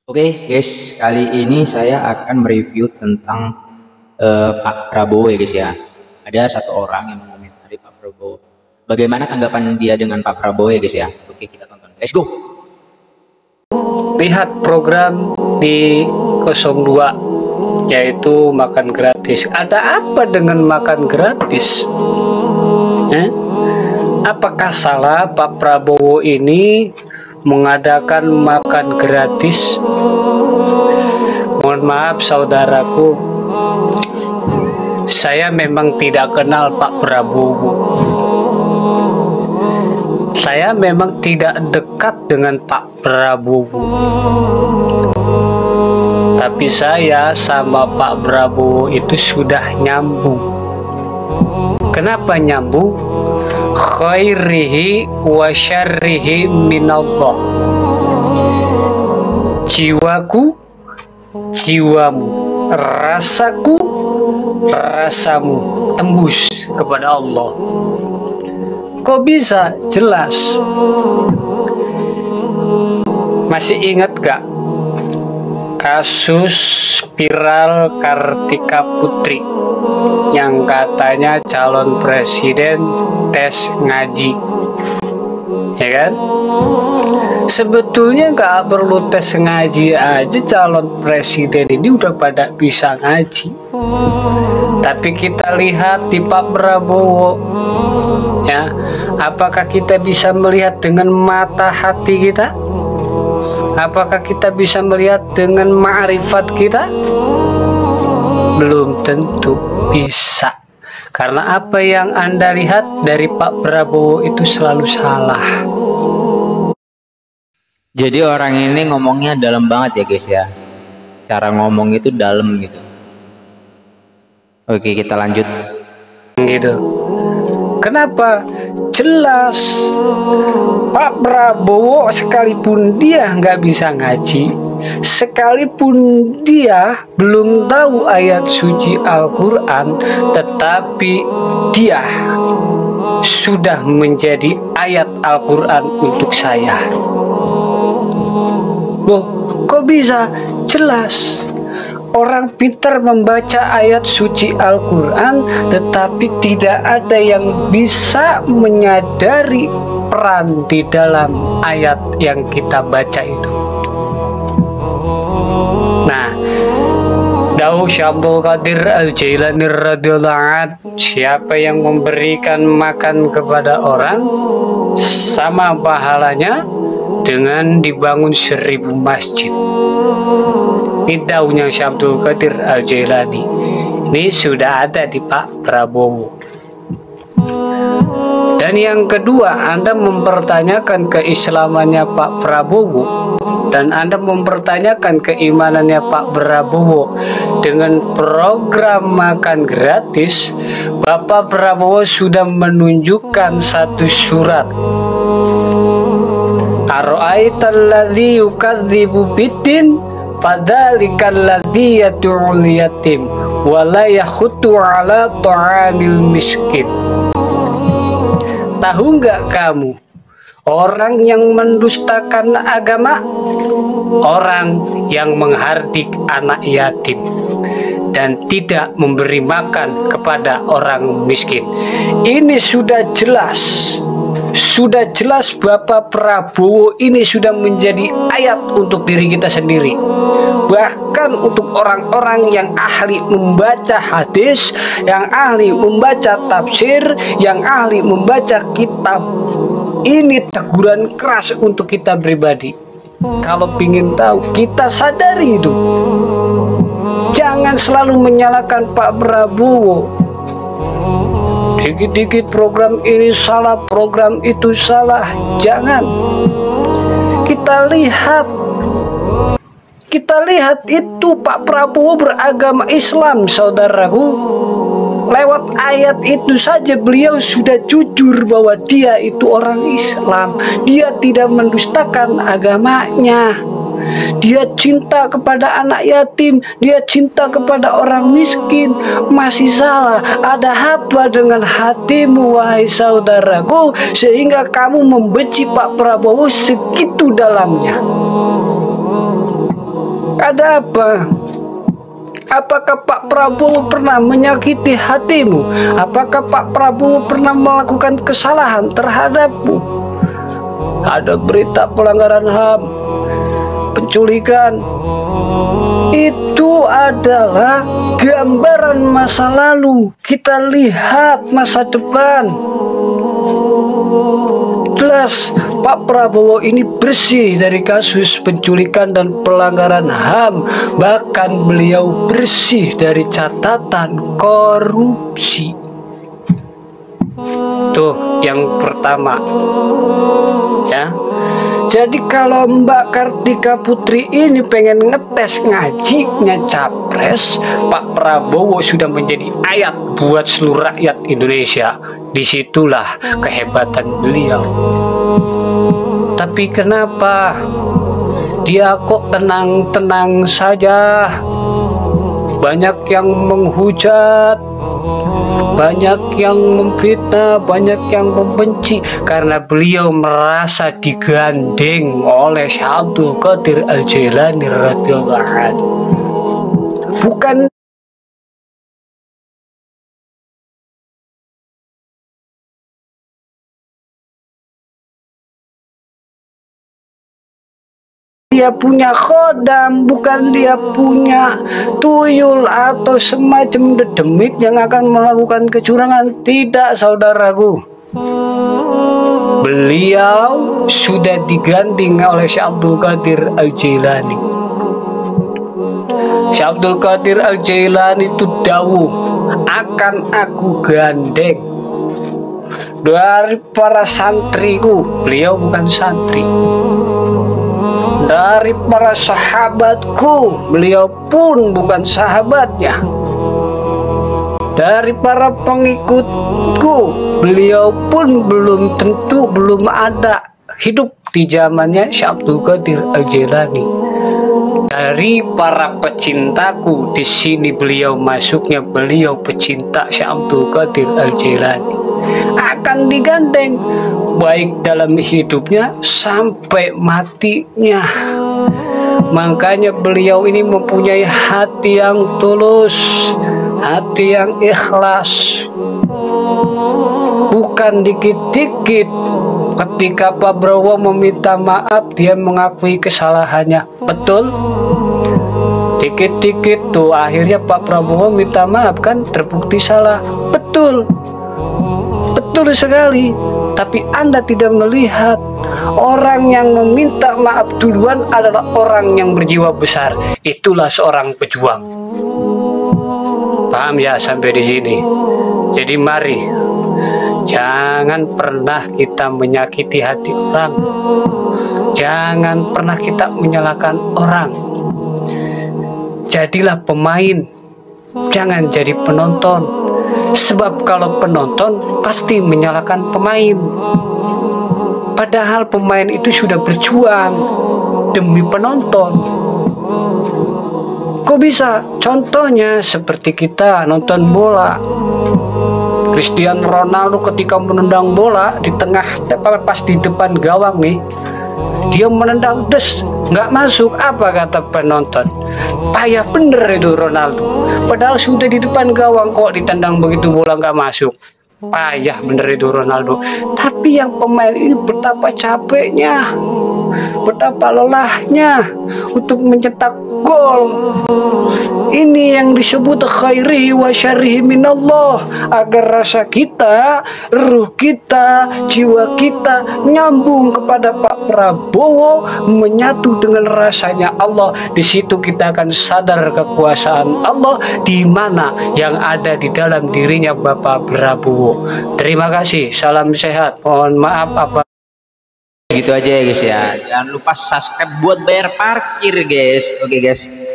Oke guys, kali ini saya akan mereview tentang Pak Prabowo ya guys ya. Ada satu orang yang mengomentari Pak Prabowo. Bagaimana tanggapan dia dengan Pak Prabowo ya guys ya? Oke, kita tonton. Let's go. Lihat program di 02 yaitu makan gratis. Ada apa dengan makan gratis? Apakah salah Pak Prabowo ini mengadakan makan gratis? Mohon maaf saudaraku, saya memang tidak kenal Pak Prabowo. Saya memang tidak dekat dengan Pak Prabowo. Tapi saya sama Pak Prabowo itu sudah nyambung. Kenapa nyambung? Khairihi wa syarrihi minallah. Jiwaku, jiwamu, rasaku, rasamu tembus kepada Allah. Kok bisa? Jelas. Masih ingat gak kasus viral Kartika Putri yang katanya calon presiden tes ngaji, ya kan? Sebetulnya nggak perlu tes ngaji aja, calon presiden ini udah pada bisa ngaji. Tapi kita lihat di Pak Prabowo, ya, apakah kita bisa melihat dengan mata hati kita? Apakah kita bisa melihat dengan ma'rifat kita? Belum tentu bisa. Karena apa yang Anda lihat dari Pak Prabowo itu selalu salah. Jadi orang ini ngomongnya dalam banget ya guys ya. Cara ngomong itu dalam gitu. Oke, kita lanjut. Gitu. Kenapa? Jelas Pak Prabowo sekalipun dia nggak bisa ngaji, sekalipun dia belum tahu ayat suci Al-Quran, tetapi dia sudah menjadi ayat Al-Quran untuk saya. Loh, kok bisa? Jelas. Orang pintar membaca ayat suci Al-Quran, tetapi tidak ada yang bisa menyadari peran di dalam ayat yang kita baca itu. Nah, Dawuh Syekh Abdul Qadir Al-Jailani radhiyallahu anhu, siapa yang memberikan makan kepada orang sama pahalanya dengan dibangun 1000 masjid. Ini daunnya Syekh Abdul Qadir Al-Jailani. Ini sudah ada di Pak Prabowo. Dan yang kedua, Anda mempertanyakan keislamannya Pak Prabowo dan Anda mempertanyakan keimanannya Pak Prabowo dengan program makan gratis. Bapak Prabowo sudah menunjukkan satu surat. Ara'aital ladzi yukadzibu biddin fadzalikal ladzi yad'ul yatim wa la yakhuddu 'ala ta'amil miskin. Tahu nggak kamu orang yang mendustakan agama? Orang yang menghardik anak yatim dan tidak memberi makan kepada orang miskin. Ini sudah jelas. Sudah jelas Bapak Prabowo ini sudah menjadi ayat untuk diri kita sendiri. Bahkan untuk orang-orang yang ahli membaca hadis, yang ahli membaca tafsir, yang ahli membaca kitab. Ini teguran keras untuk kita pribadi. Kalau ingin tahu, kita sadari itu. Jangan selalu menyalahkan Pak Prabowo. Dikit-dikit program ini salah, program itu salah. Jangan. Kita lihat itu Pak Prabowo beragama Islam, saudaraku. Lewat ayat itu saja beliau sudah jujur bahwa dia itu orang Islam. Dia tidak mendustakan agamanya. Dia cinta kepada anak yatim, dia cinta kepada orang miskin. Masih salah. Ada apa dengan hatimu, wahai saudaraku, sehingga kamu membenci Pak Prabowo segitu dalamnya? Ada apa? Apakah Pak Prabowo pernah menyakiti hatimu? Apakah Pak Prabowo pernah melakukan kesalahan terhadapmu? Ada berita pelanggaran HAM, penculikan. Itu adalah gambaran masa lalu. Kita lihat masa depan. Jelas Pak Prabowo ini bersih dari kasus penculikan dan pelanggaran HAM. Bahkan beliau bersih dari catatan korupsi. Tuh yang pertama ya. Jadi kalau Mbak Kartika Putri ini pengen ngetes ngajinya capres, Pak Prabowo sudah menjadi ayat buat seluruh rakyat Indonesia. Disitulah kehebatan beliau. Tapi kenapa dia kok tenang-tenang saja? Banyak yang menghujat, banyak yang memfitnah, banyak yang membenci karena beliau merasa digandeng oleh Syekh Abdul Qadir Al-Jailani radhiyallahu anhu. Bukan dia punya khodam, bukan dia punya tuyul atau semacam dedemit yang akan melakukan kecurangan. Tidak, saudaraku. Beliau sudah digandeng oleh Syekh Abdul Qadir Al-Jailani. Syekh Abdul Qadir Al-Jailani itu dawuh, akan aku gandeng dari para santriku. Beliau bukan santri. Dari para sahabatku, beliau pun bukan sahabatnya. Dari para pengikutku, beliau pun belum tentu belum ada hidup di zamannya Syekh Abdul Qadir Al-Jailani. Dari para pecintaku, di sini beliau masuknya, beliau pecinta Syekh Abdul Qadir Al-Jailani. Akan digandeng baik dalam hidupnya sampai matinya. Makanya beliau ini mempunyai hati yang tulus, hati yang ikhlas. Bukan dikit-dikit ketika Pak Prabowo meminta maaf dia mengakui kesalahannya. Betul? Dikit-dikit tuh akhirnya Pak Prabowo minta maaf kan, terbukti salah. Betul. Betul sekali. Tapi Anda tidak melihat orang yang meminta maaf duluan adalah orang yang berjiwa besar. Itulah seorang pejuang. Paham ya sampai di sini? Jadi mari, jangan pernah kita menyakiti hati orang. Jangan pernah kita menyalahkan orang. Jadilah pemain, jangan jadi penonton. Sebab kalau penonton pasti menyalahkan pemain. Padahal pemain itu sudah berjuang demi penonton. Kok bisa? Contohnya seperti kita nonton bola. Cristiano Ronaldo ketika menendang bola di tengah, pas di depan gawang nih, dia menendang des, nggak masuk. Apa kata penonton? Payah bener itu Ronaldo. Padahal sudah di depan gawang kok ditendang begitu bola nggak masuk. Payah bener itu Ronaldo. Tapi yang pemain ini betapa capeknya, betapa lelahnya untuk mencetak gol. Ini yang disebut khairihi wa syarrihi minallah, agar rasa kita, ruh kita, jiwa kita nyambung kepada Pak Prabowo, menyatu dengan rasanya Allah. Di situ kita akan sadar kekuasaan Allah di mana yang ada di dalam dirinya Bapak Prabowo. Terima kasih, salam sehat. Mohon maaf apa Gitu aja ya guys ya. Jangan lupa subscribe buat bayar parkir guys. Oke guys.